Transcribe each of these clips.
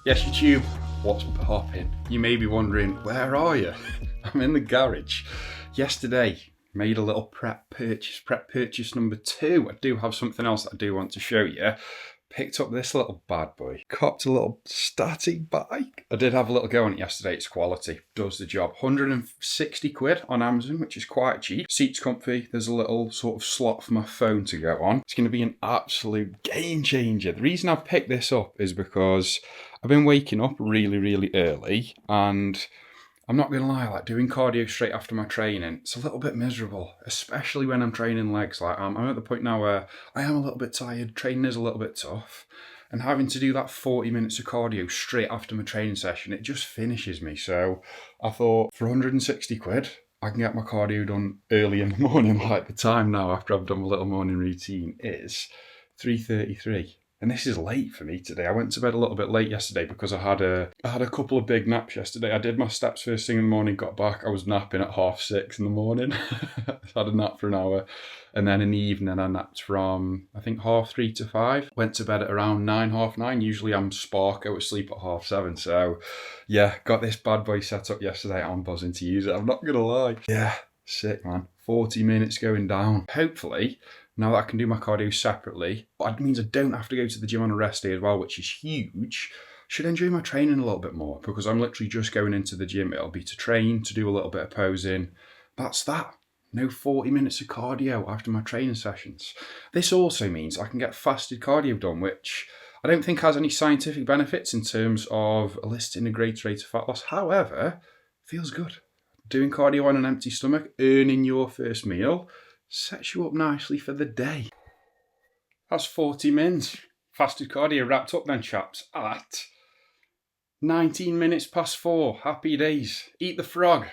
Yes, YouTube, what's popping? You may be wondering, where are you? I'm in the garage. Yesterday, made a little prep purchase number 2. I do have something else that I do want to show you. Picked up this little bad boy. Copped a little static bike. I did have a little go on it yesterday. It's quality. Does the job. 160 quid on Amazon, which is quite cheap. Seat's comfy. There's a little sort of slot for my phone to go on. It's going to be an absolute game changer. The reason I've picked this up is because I've been waking up really early, and I'm not going to lie, like doing cardio straight after my training, it's a little bit miserable, especially when I'm training legs. Like I'm at the point now where I am a little bit tired, training is a little bit tough, and having to do that 40 minutes of cardio straight after my training session, it just finishes me. So I thought, for 160 quid, I can get my cardio done early in the morning. Like the time now after I've done my little morning routine is 3:33. And this is late for me today. I went to bed a little bit late yesterday because I had a couple of big naps yesterday. I did my steps first thing in the morning, got back. I was napping at 6:30 in the morning. I had a nap for an hour. And then in the evening, I napped from, I think, 3:30 to 5. Went to bed at around 9, 9:30. Usually I'm spark, go to sleep at 7:30. So yeah, got this bad boy set up yesterday. I'm buzzing to use it. I'm not going to lie. Yeah, sick, man. 40 minutes going down. Hopefully, now that I can do my cardio separately, that means I don't have to go to the gym on a rest day as well, which is huge. Should enjoy my training a little bit more because I'm literally just going into the gym. It'll be to train, to do a little bit of posing. That's that. No 40 minutes of cardio after my training sessions. This also means I can get fasted cardio done, which I don't think has any scientific benefits in terms of eliciting a greater rate of fat loss. However, feels good. Doing cardio on an empty stomach, earning your first meal, sets you up nicely for the day. That's 40 mins. Fasted cardio wrapped up then, chaps, at 19 minutes past 4. Happy days. Eat the frog.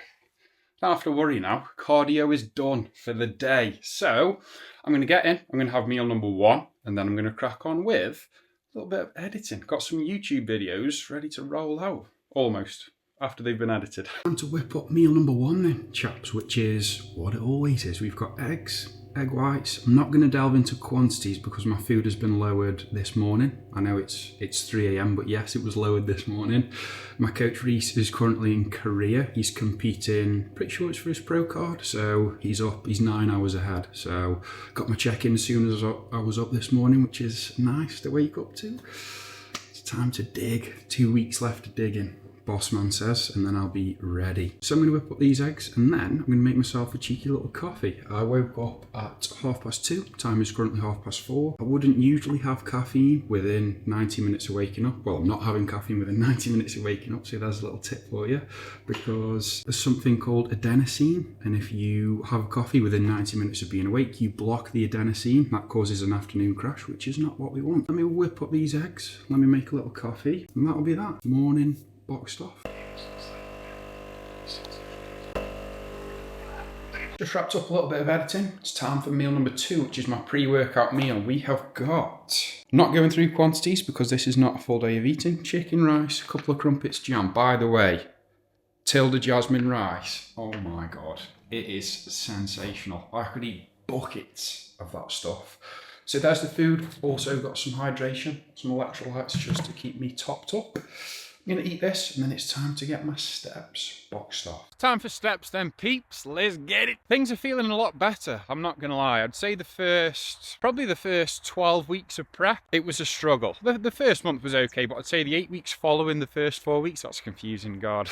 Don't have to worry now. Cardio is done for the day. So I'm going to get in. I'm going to have meal number 1, and then I'm going to crack on with a little bit of editing. Got some YouTube videos ready to roll out. Almost. After they've been edited. Time to whip up meal number 1 then, chaps, which is what it always is. We've got eggs, egg whites. I'm not going to delve into quantities because my food has been lowered this morning. I know it's 3 a.m, but yes, it was lowered this morning. My coach Reese is currently in Korea. He's competing, pretty sure it's for his pro card, so he's 9 hours ahead. So got my check-in as soon as I was up this morning, which is nice to wake up to. It's time to dig. 2 weeks left to dig in, boss man says, and then I'll be ready. So I'm going to whip up these eggs, and then I'm going to make myself a cheeky little coffee. I woke up at 2:30. Time is currently 4:30. I wouldn't usually have caffeine within 90 minutes of waking up. Well, I'm not having caffeine within 90 minutes of waking up, so there's a little tip for you, because there's something called adenosine, and if you have coffee within 90 minutes of being awake, you block the adenosine. That causes an afternoon crash, which is not what we want. Let me whip up these eggs, let me make a little coffee, and that'll be that. Morning boxed off. Just wrapped up a little bit of editing. It's time for meal number 2, which is my pre-workout meal. We have got, not going through quantities because this is not a full day of eating, chicken rice, a couple of crumpets, jam. By the way, Tilda Jasmine rice, oh my god, it is sensational. I could eat buckets of that stuff. So there's the food. Also got some hydration, some electrolytes just to keep me topped up. I'm going to eat this, and then it's time to get my steps boxed off. Time for steps then, peeps. Let's get it. Things are feeling a lot better, I'm not going to lie. I'd say probably the first 12 weeks of prep, it was a struggle. The first month was okay, but I'd say the 8 weeks following the first 4 weeks, that's confusing, God.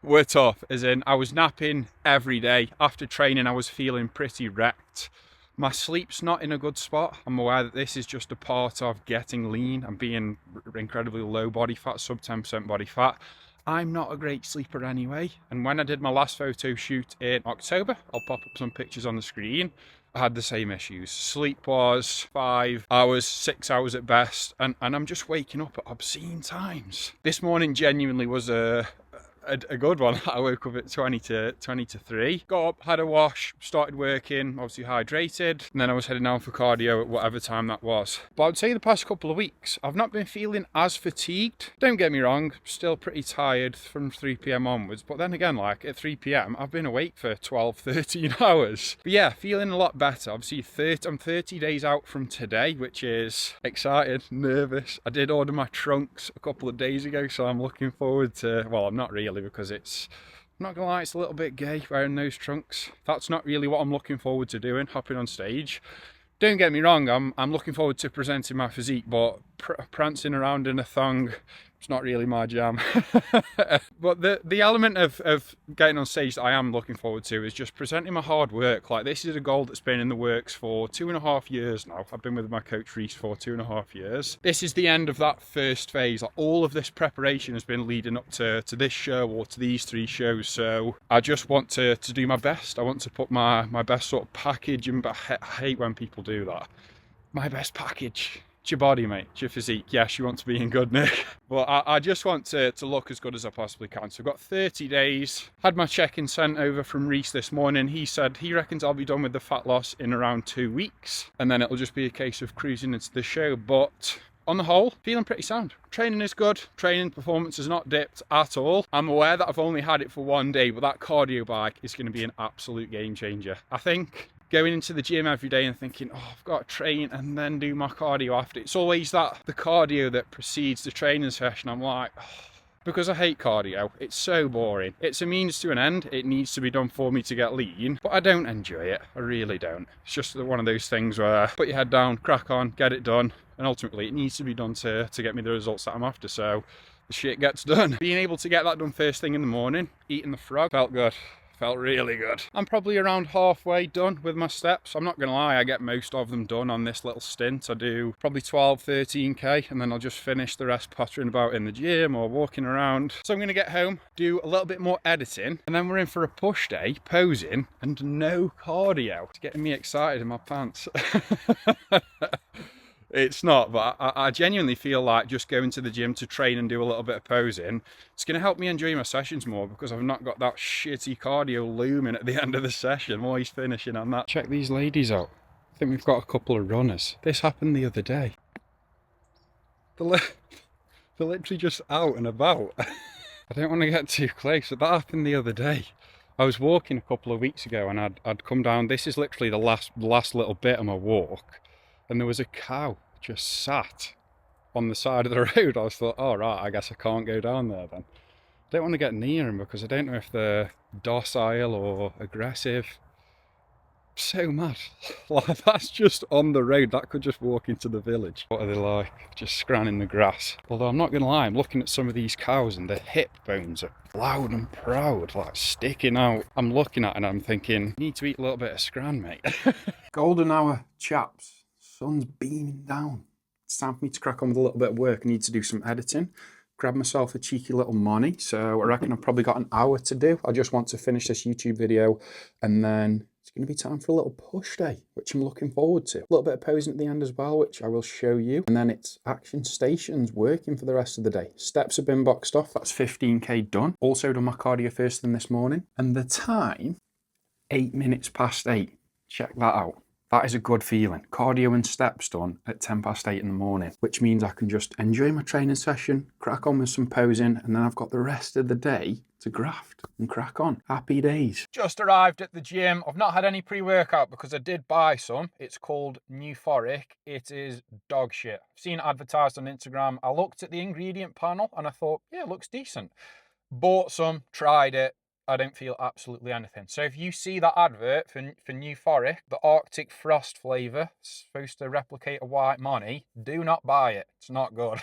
Were tough, as in I was napping every day. After training, I was feeling pretty wrecked. My sleep's not in a good spot. I'm aware that this is just a part of getting lean and being incredibly low body fat, sub 10% body fat. I'm not a great sleeper anyway. And when I did my last photo shoot in October, I'll pop up some pictures on the screen, I had the same issues. Sleep was 5 hours, 6 hours at best, and I'm just waking up at obscene times. This morning genuinely was a a good one. I woke up at 20 to 3. Got up, had a wash, started working, obviously hydrated, and then I was heading down for cardio at whatever time that was. But I would say the past couple of weeks, I've not been feeling as fatigued. Don't get me wrong, still pretty tired from 3 p.m. onwards, but then again, like at 3 p.m, I've been awake for 12, 13 hours. But yeah, feeling a lot better. Obviously, I'm 30 days out from today, which is excited, nervous. I did order my trunks a couple of days ago, so I'm looking forward to, well, I'm not really, because it's, I'm not gonna lie, it's a little bit gay wearing those trunks. That's not really what I'm looking forward to doing, hopping on stage. Don't get me wrong, I'm looking forward to presenting my physique, but prancing around in a thong, it's not really my jam. But the element of getting on stage that I am looking forward to is just presenting my hard work. Like, this is a goal that's been in the works for 2.5 years now. I've been with my coach Reese for 2.5 years. This is the end of that first phase. Like, all of this preparation has been leading up to this show, or to these 3 shows. So I just want to do my best. I want to put my best sort of package in, but I hate when people do that. My best package. It's your body, mate. It's your physique. Yes, you want to be in good nick. But I just want to look as good as I possibly can. So I've got 30 days. Had my check-in sent over from Reese this morning. He said he reckons I'll be done with the fat loss in around 2 weeks. And then it'll just be a case of cruising into the show. But on the whole, feeling pretty sound. Training is good. Training performance has not dipped at all. I'm aware that I've only had it for 1 day, but that cardio bike is going to be an absolute game changer. I think going into the gym every day and thinking, oh, I've got to train and then do my cardio after. It's always the cardio that precedes the training session. I'm like, oh, because I hate cardio. It's so boring. It's a means to an end. It needs to be done for me to get lean, but I don't enjoy it. I really don't. It's just one of those things where put your head down, crack on, get it done. And ultimately it needs to be done to get me the results that I'm after. So the shit gets done. Being able to get that done first thing in the morning, eating the frog, felt good. Felt really good. I'm probably around halfway done with my steps. I'm not gonna lie, I get most of them done on this little stint. I do probably 12, 13k, and then I'll just finish the rest pottering about in the gym or walking around. So I'm gonna get home, do a little bit more editing, and then we're in for a push day, posing, and no cardio. It's getting me excited in my pants. It's not, but I genuinely feel like just going to the gym to train and do a little bit of posing, it's going to help me enjoy my sessions more, because I've not got that shitty cardio looming at the end of the session. I'm always finishing on that. Check these ladies out. I think we've got a couple of runners. This happened the other day. They're literally just out and about. I don't want to get too close, but that happened the other day. I was walking a couple of weeks ago and I'd come down. This is literally the last little bit of my walk. And there was a cow just sat on the side of the road. I thought, oh right, I guess I can't go down there then. I don't want to get near them because I don't know if they're docile or aggressive. So mad. Like, that's just on the road. That could just walk into the village. What are they like? Just scranning the grass. Although I'm not going to lie, I'm looking at some of these cows and the hip bones are loud and proud, like sticking out. I'm looking at it and I'm thinking, you need to eat a little bit of scran, mate. Golden hour, chaps. Sun's beaming down. It's time for me to crack on with a little bit of work. I need to do some editing. Grab myself a cheeky little money. So I reckon I've probably got an hour to do. I just want to finish this YouTube video, and then it's going to be time for a little push day, which I'm looking forward to. A little bit of posing at the end as well, which I will show you. And then it's action stations working for the rest of the day. Steps have been boxed off. That's 15k done. Also done my cardio first thing this morning. And the time, 8 minutes past 8. Check that out. That is a good feeling. Cardio and steps done at 10 past 8 in the morning, which means I can just enjoy my training session, crack on with some posing, and then I've got the rest of the day to graft and crack on. Happy days. Just arrived at the gym. I've not had any pre-workout because I did buy some. It's called Euphoric. It is dog shit. I've seen it advertised on Instagram. I looked at the ingredient panel and I thought, yeah, it looks decent. Bought some, tried it. I don't feel absolutely anything. So if you see that advert for Euphoric, the Arctic Frost flavour, supposed to replicate a white money, do not buy it. It's not good.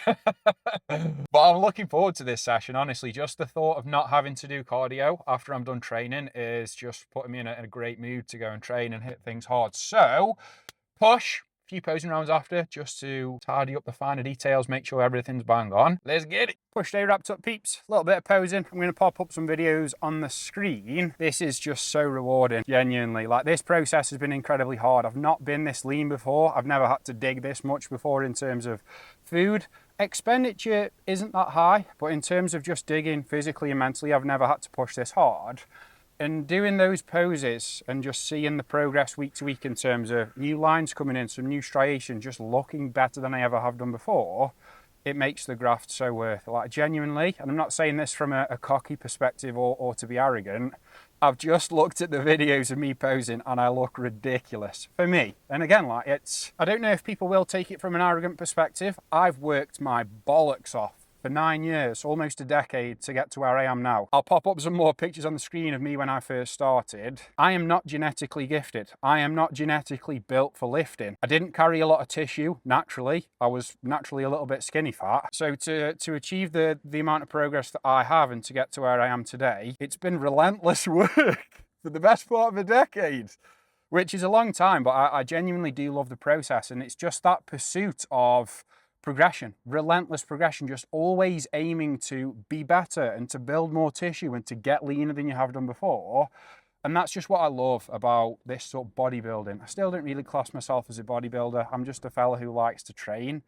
But I'm looking forward to this session, honestly. Just the thought of not having to do cardio after I'm done training is just putting me in a great mood to go and train and hit things hard. So, push. Few posing rounds after, just to tidy up the finer details, make sure everything's bang on. Let's get it. Push day wrapped up, peeps. A little bit of posing. I'm going to pop up some videos on the screen. This is just so rewarding, genuinely. Like, this process has been incredibly hard. I've not been this lean before. I've never had to dig this much before in terms of food. expenditure isn't that high, but in terms of just digging physically and mentally, I've never had to push this hard. And doing those poses and just seeing the progress week to week in terms of new lines coming in, some new striation, just looking better than I ever have done before, it makes the graft so worth it. Like, genuinely, and I'm not saying this from a cocky perspective or to be arrogant, I've just looked at the videos of me posing and I look ridiculous for me. And again, like, I don't know if people will take it from an arrogant perspective. I've worked my bollocks off for 9 years, almost a decade, to get to where I am now. I'll pop up some more pictures on the screen of me when I first started. I am not genetically gifted. I am not genetically built for lifting. I didn't carry a lot of tissue naturally. I was naturally a little bit skinny fat. So to achieve the amount of progress that I have and to get to where I am today, it's been relentless work for the best part of a decade, which is a long time, but I genuinely do love the process. And it's just that pursuit of progression, relentless progression, just always aiming to be better and to build more tissue and to get leaner than you have done before. And that's just what I love about this sort of bodybuilding. I still don't really class myself as a bodybuilder. I'm just a fella who likes to train.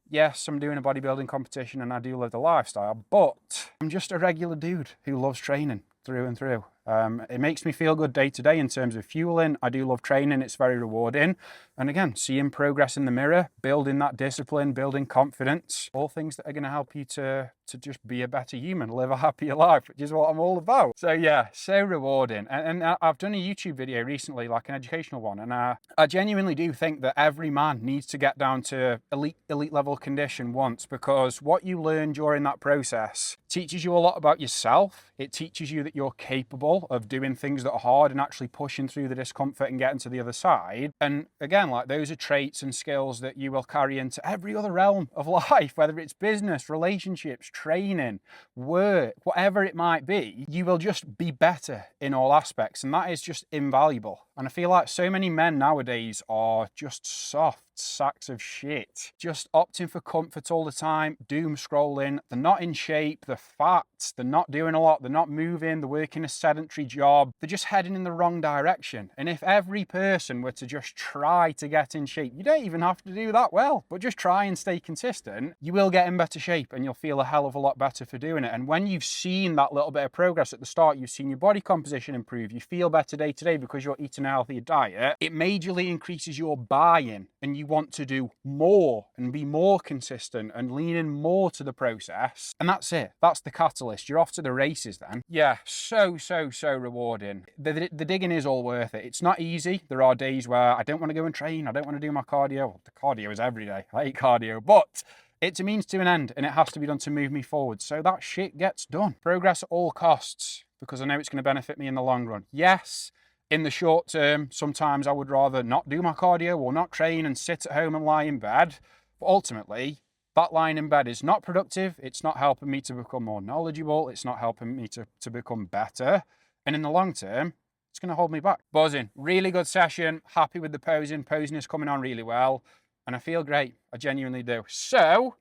Yes, I'm doing a bodybuilding competition and I do live the lifestyle, but I'm just a regular dude who loves training through and through. It makes me feel good day to day in terms of fueling. I do love training. It's very rewarding. And again, seeing progress in the mirror, building that discipline, building confidence, all things that are going to help you to just be a better human, live a happier life, which is what I'm all about. So yeah, so rewarding. And I've done a YouTube video recently, like an educational one. And I genuinely do think that every man needs to get down to elite level condition once, because what you learn during that process teaches you a lot about yourself. It teaches you that you're capable of doing things that are hard and actually pushing through the discomfort and getting to the other side. And again, like, those are traits and skills that you will carry into every other realm of life, whether it's business, relationships, training, work, whatever it might be. You will just be better in all aspects, and that is just invaluable. And I feel like so many men nowadays are just soft sacks of shit, just opting for comfort all the time, doom scrolling. They're not in shape, they're fat, they're not doing a lot, they're not moving, they're working a sedentary job, they're just heading in the wrong direction. And if every person were to just try to get in shape, you don't even have to do that well, but just try and stay consistent, you will get in better shape and you'll feel a hell of a lot better for doing it. And when you've seen that little bit of progress at the start, you've seen your body composition improve, you feel better day to day because you're eating a healthier diet, it majorly increases your buy-in, and you want to do more and be more consistent and lean in more to the process. And that's it. That's the catalyst. You're off to the races then. Yeah, so rewarding. The digging is all worth it. It's not easy. There are days where I don't want to go and train. I don't want to do my cardio. Well, the cardio is every day. I hate cardio, but it's a means to an end and it has to be done to move me forward. So that shit gets done. Progress at all costs, because I know it's going to benefit me in the long run. Yes, in the short term, sometimes I would rather not do my cardio or not train and sit at home and lie in bed. But ultimately, that lying in bed is not productive. It's not helping me to become more knowledgeable. It's not helping me to become better. And in the long term, it's going to hold me back. Buzzing. Really good session. Happy with the posing. Posing is coming on really well. And I feel great. I genuinely do. So,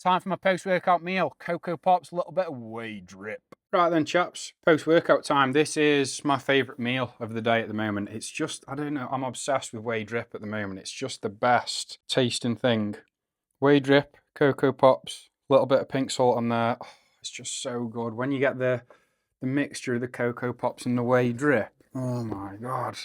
time for my post-workout meal. Cocoa Pops, a little bit of whey drip. Right then, chaps, post-workout time. This is my favourite meal of the day at the moment. It's just, I don't know, I'm obsessed with whey drip at the moment. It's just the best tasting thing. Whey drip, Cocoa Pops, a little bit of pink salt on there. Oh, it's just so good. When you get the mixture of the Cocoa Pops and the whey drip, oh my God.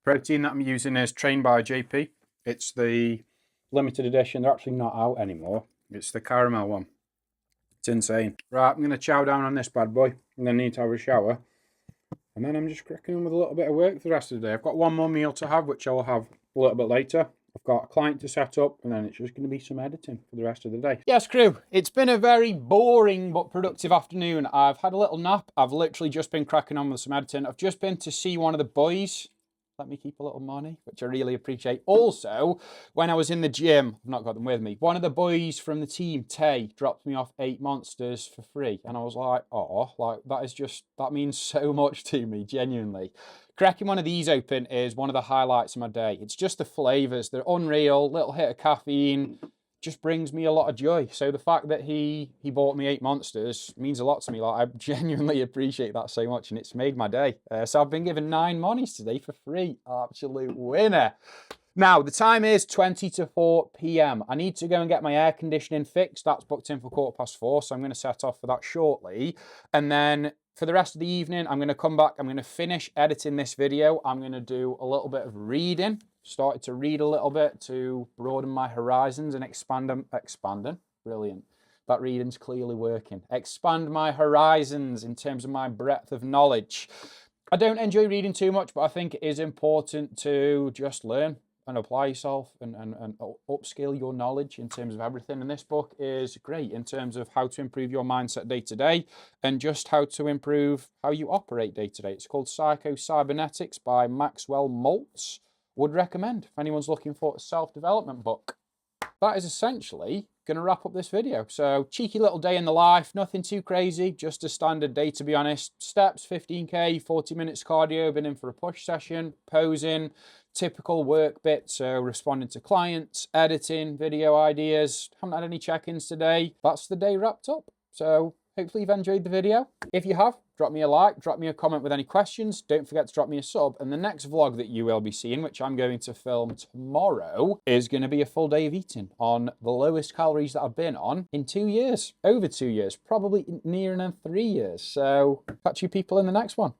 Protein that I'm using is Trained by JP. It's the limited edition. They're actually not out anymore. It's the caramel one. It's insane. Right, I'm going to chow down on this bad boy. I'm going to need to have a shower. And then I'm just cracking on with a little bit of work for the rest of the day. I've got one more meal to have, which I'll have a little bit later. I've got a client to set up, and then it's just going to be some editing for the rest of the day. Yes, crew, it's been a very boring but productive afternoon. I've had a little nap. I've literally just been cracking on with some editing. I've just been to see one of the boys. Let me keep a little money, which I really appreciate. Also, when I was in the gym, I've not got them with me, one of the boys from the team, Tay, dropped me off 8 monsters for free. And I was like, oh, like, that means so much to me, genuinely. Cracking one of these open is one of the highlights of my day. It's just the flavours. They're unreal, little hit of caffeine, just brings me a lot of joy. So the fact that he bought me 8 Monsters means a lot to me. Like, I genuinely appreciate that so much, and it's made my day. So I've been given 9 monies today for free. Absolute winner. Now, the time is 20 to 4 p.m. I need to go and get my air conditioning fixed. That's booked in for 4:15, so I'm going to set off for that shortly. And then for the rest of the evening, I'm going to come back. I'm going to finish editing this video. I'm going to do a little bit of reading. Started to read a little bit to broaden my horizons and expanding. Brilliant. That reading's clearly working. Expand my horizons in terms of my breadth of knowledge. I don't enjoy reading too much, but I think it is important to just learn and apply yourself and upskill your knowledge in terms of everything. And this book is great in terms of how to improve your mindset day to day and just how to improve how you operate day to day. It's called Psycho-Cybernetics by Maxwell Maltz. Would recommend if anyone's looking for a self-development book. That is essentially going to wrap up this video. So cheeky little day in the life, nothing too crazy, just a standard day to be honest. Steps, 15k, 40 minutes cardio, been in for a push session, posing, typical work bits, so responding to clients, editing, video ideas. Haven't had any check-ins today. That's the day wrapped up. So hopefully you've enjoyed the video. If you have, drop me a like, drop me a comment with any questions. Don't forget to drop me a sub. And the next vlog that you will be seeing, which I'm going to film tomorrow, is going to be a full day of eating on the lowest calories that I've been on in 2 years. Over 2 years, probably nearing 3 years. So catch you people in the next one.